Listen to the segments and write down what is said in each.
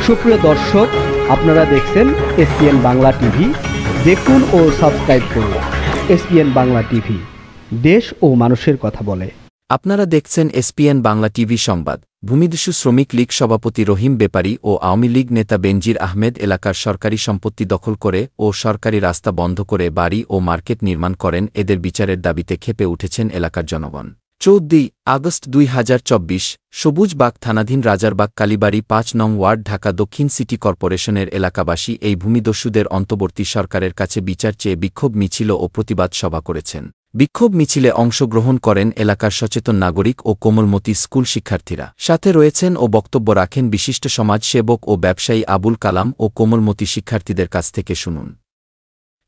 সুপ্রিয় দর্শক, আপনারা দেখছেন এসপিএন বাংলা টিভি। দেখুন ও সাবস্ক্রাইব করুন এসপিএন বাংলা টিভি, দেশ ও মানুষের কথা বলে। আপনারা দেখছেন এসপিএন বাংলা টিভি সংবাদ। ভূমিদস্যু শ্রমিক লীগ সভাপতি রহিম বেপারী ও আওয়ামী লীগ নেতা বেনজির আহমেদ এলাকার সরকারি সম্পত্তি দখল করে ও সরকারি রাস্তা বন্ধ করে বাড়ি ও মার্কেট নির্মাণ করেন। এদের বিচারের দাবিতে ক্ষেপে উঠেছেন এলাকার জনগণ। 14 আগস্ট 2024 সবুজবাগ থানাধীন রাজারবাগ কালীবাড়ি ৫ নং ওয়ার্ড, ঢাকা দক্ষিণ সিটি কর্পোরেশনের এলাকাবাসী এই ভূমিদস্যুদের অন্তর্বর্তী সরকারের কাছে বিচার চেয়ে বিক্ষোভ মিছিল ও প্রতিবাদ সভা করেছেন। বিক্ষোভ মিছিলে অংশগ্রহণ করেন এলাকার সচেতন নাগরিক ও কোমলমতি স্কুল শিক্ষার্থীরা। সাথে রয়েছেন ও বক্তব্য রাখেন বিশিষ্ট সমাজসেবক ও ব্যবসায়ী আবুল কালাম ও কোমলমতি শিক্ষার্থীদের কাছ থেকে শুনুন।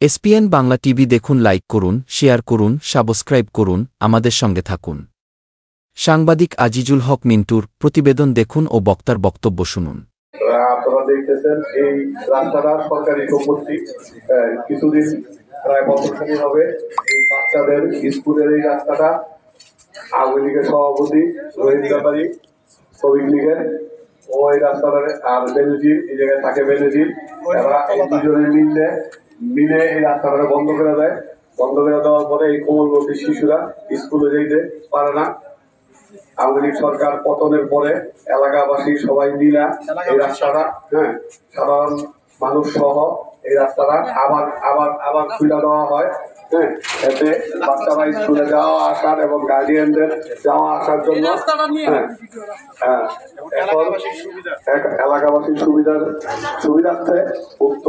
এসপিএন বাংলা টিভি দেখুন, লাইক করুন, শেয়ার করুন, সাবস্ক্রাইব করুন, আমাদের সঙ্গে থাকুন। সাংবাদিক আজিজুল হক মিন্টুর প্রতিবেদন দেখুন ও বক্তার বক্তব্য শুনুন। আপনারা দেখতেছেন এই রাস্তাটা সরকারি সম্পত্তি। কিছুদিন প্রায় বছরখানি হবে এই বাচ্চাদের স্কুলের এই রাস্তাটা আওয়ামী লীগের সভাপতি রহিম বেপারী, শ্রমিক লীগের, ও এই রাস্তাটা আর বেনজির, এই জায়গায় থাকে বেনজির, এরা এই দুজনে মিলে এই রাস্তাটা বন্ধ করে দেয়। বন্ধ করে দেওয়ার পরে এই কোমলমতি শিশুরা স্কুলে যেতে পারে না। আওয়ামী লীগ সরকার পতনের পরে এলাকাবাসী সবাই মিলে এই রাস্তাটা, সাধারণ মানুষ সহ এই রাস্তাটা আবার খুলে দেওয়া হয়। এতে বাচ্চারা স্কুলে যাওয়া আসার এবং গার্ডিয়ানদের যাওয়া আসার জন্য এখন এলাকাবাসীর সুবিধার্থে উক্ত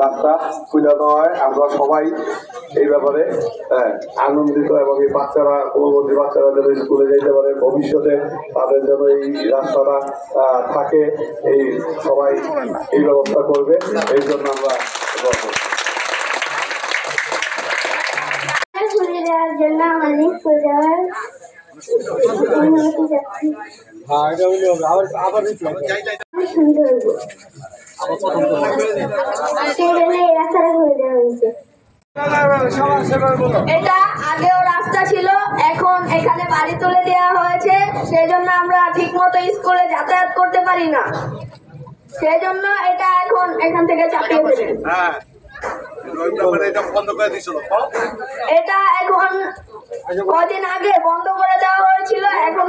রাস্তা খুলে দেওয়া হয়। আমরা সবাই এই ব্যাপারে আনন্দিত এবং এই বাচ্চারা, কোমলমতি বাচ্চারা যেন স্কুলে যেতে পারে, ভবিষ্যতে তাদের যেন এই রাস্তাটা থাকে, এই সবাই এই ব্যবস্থা করবে। এই জন্য আমরা এটা আগেও রাস্তা ছিল, এখন এখানে বাড়ি তুলে দেওয়া হয়েছে, সেই জন্য আমরা ঠিক মতো স্কুলে যাতায়াত করতে পারি না। সেই জন্য এটা এখন এখান থেকে চাপিয়ে দেবে। এটা এখন কদিন আগে বন্ধ করে দেওয়া হয়েছিল, এখন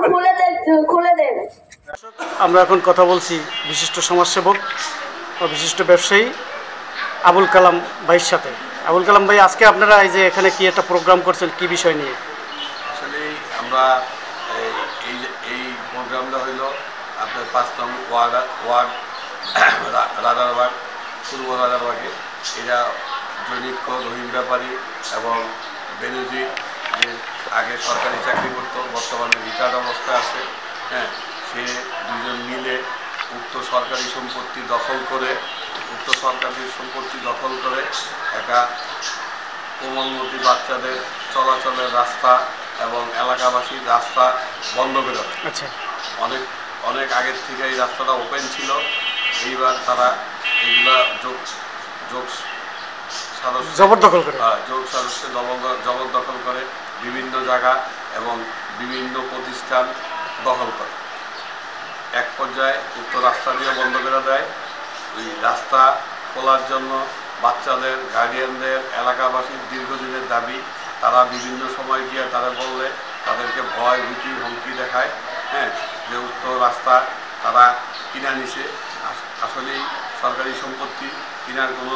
খুলে দেন। আমরা এখন কথা বলছি বিশিষ্ট সমাজসেবক ও বিশিষ্ট ব্যবসায়ী আবুল কালাম ভাইয়ের সাথে। আবুল কালাম ভাই, আজকে আপনারা এই যে এখানে কি একটা প্রোগ্রাম করছেন, কি বিষয় নিয়ে? আসলে আমরা এই প্রোগ্রামটা হইল আপনার ৫ নং ওয়ার্ড রাজারবাগ, পূর্ব রাজারবাগে। এটা জৈনিক রহিম বেপারী এবং বেনজির, যে আগে সরকারি চাকরি করত, বর্তমানে রিটায়ার্ড অবস্থায় আছে, সে দুজন মিলে উক্ত সরকারি সম্পত্তি দখল করে একটা কোমলমতি বাচ্চাদের চলাচলের রাস্তা এবং এলাকাবাসীর রাস্তা বন্ধ করে দেয়। আচ্ছা, অনেক আগের থেকে এই রাস্তাটা ওপেন ছিল। এইবার তারা এইগুলা জবরদখল করে বিভিন্ন জায়গা এবং বিভিন্ন প্রতিষ্ঠান দখল করে। এক পর্যায়ে উক্ত রাস্তা দিয়ে বন্ধ করে দেয়। ওই রাস্তা খোলার জন্য বাচ্চাদের, গার্ডিয়ানদের, এলাকাবাসীর দীর্ঘদিনের দাবি। তারা বিভিন্ন সময় গিয়ে তারা বললে তাদেরকে ভয়, ভীতি, হুমকি দেখায়, যে উক্ত রাস্তা তারা কিনা নিছে। আসলেই সরকারি সম্পত্তি কেনার কোনো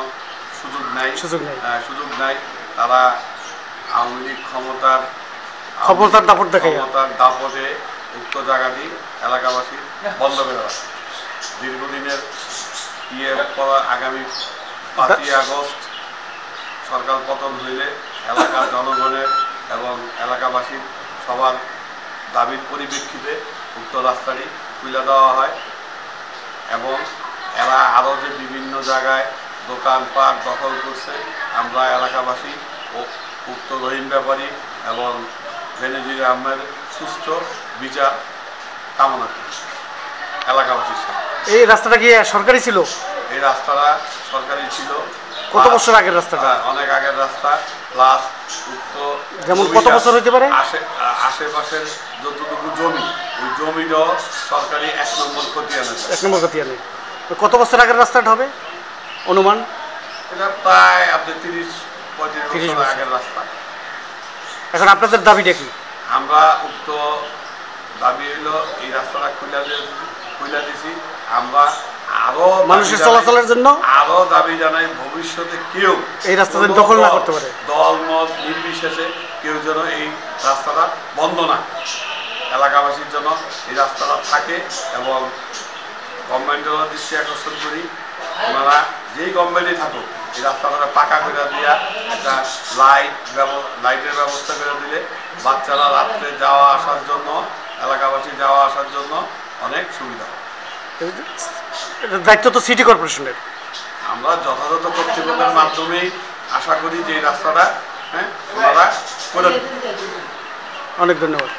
সুযোগ নাই। তারা আওয়ামী লীগ ক্ষমতার দাপটে উক্ত জায়গাটি এলাকাবাসী বন্ধ করে দেয়। দীর্ঘদিনের আগামী ৫ই আগস্ট সরকার পতন হইলে এলাকার জনগণের এবং এলাকাবাসীর সবার দাবির পরিপ্রেক্ষিতে উক্ত রাস্তাটি খুলে দেওয়া হয় এবং এরা আরও যে বিভিন্ন জায়গায় দোকানপাট দখল করছে, আমরা এলাকাবাসী ও উক্ত রহিম বেপারী এবং বেনজির আহমেদের সুস্থ বিচার কামনা করছি এলাকাবাসীর সাথে। এই রাস্তাটা কি সরকারি ছিল? এই রাস্তাটা সরকারি ছিল। কত বছর আগের রাস্তাটা? অনেক আগের রাস্তা। প্লাস যেমন কত বছর হতে পারে? আশেপাশের যতটুকু জমি ওই জমিরও সরকারি 1 নম্বর খতিয়ান আছে। 1 নম্বর খতিয়ানে কত বছর আগের রাস্তাটা হবে অনুমান? এটা প্রায় আপনার 30-35 বছর আগের রাস্তা। এখন আপনাদের দাবিটা কি? আমরা উক্ত দাবি হইলো এই রাস্তাটা খুলে দিছি। আমরা আরো মানুষের চলাচলের জন্য আরো দাবি জানাই ভবিষ্যতে কেউ এই রাস্তা যেন দখল না করতে পারে, দল মত নির্বিশেষে কেউ যেন এই রাস্তাটা বন্ধ না, এলাকাবাসীর জন্য এই রাস্তাটা থাকে। এবং গভর্নমেন্টের দৃষ্টি আকর্ষণ করি, ওনারা যেই গভর্নমেন্টই থাকুক এই রাস্তাটা পাকা করে দিয়া একটা লাইটের ব্যবস্থা করে দিলে বাচ্চারা রাত্রে যাওয়া আসার জন্য, এলাকাবাসী যাওয়া আসার জন্য অনেক সুবিধা। দায়িত্ব তো সিটি কর্পোরেশনের। আমরা যথাযথ কর্তৃপক্ষের মাধ্যমেই আশা করি যে এই রাস্তাটা ওনারা করে দেবেন। অনেক ধন্যবাদ।